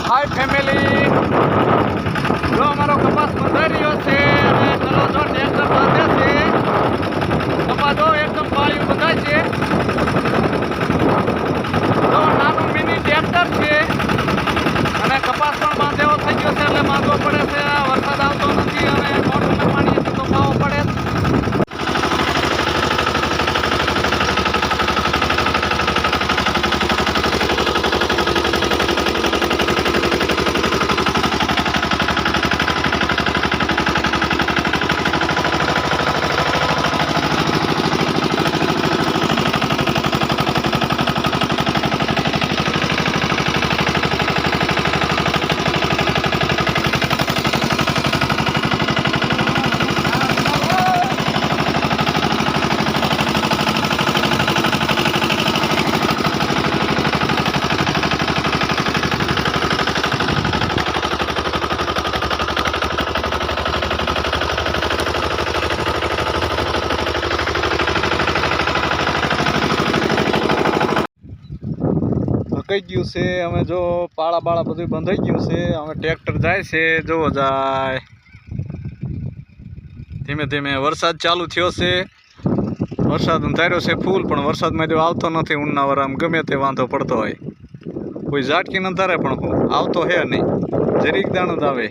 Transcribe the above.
हाय family जो अमरो कपास बंधाई रह्यो छे अने चलो जो ट्रेक्टर बांधे छे कपास जो एकदम पाळिયું बंधाय छे जो नाનું मिनी ट्रेक्टर छे अने कपास पण बांधेવો થઈ ગયો છે એટલે માંગવો પડે છે વરસાદ આવતો નથી અને મોટરને પાણી તો પાવો પડે કઈ ગયું છે અમે જો પાળા બાળા બધું બંધાઈ ગયું છે અમે ટ્રેક્ટર જાય છે જોવો જાય ધીમે ધીમે વરસાદ ચાલુ થયો છે વરસાદ અંધાર્યો છે ફૂલ પણ વરસાદમાં જો આવતો નથી ઉનાળામાં ગમે તે વાંધો પડતો હોય કોઈ ઝાટકી ન ધારે પણ આવતો હે નહીં જરીક દાણો જ આવે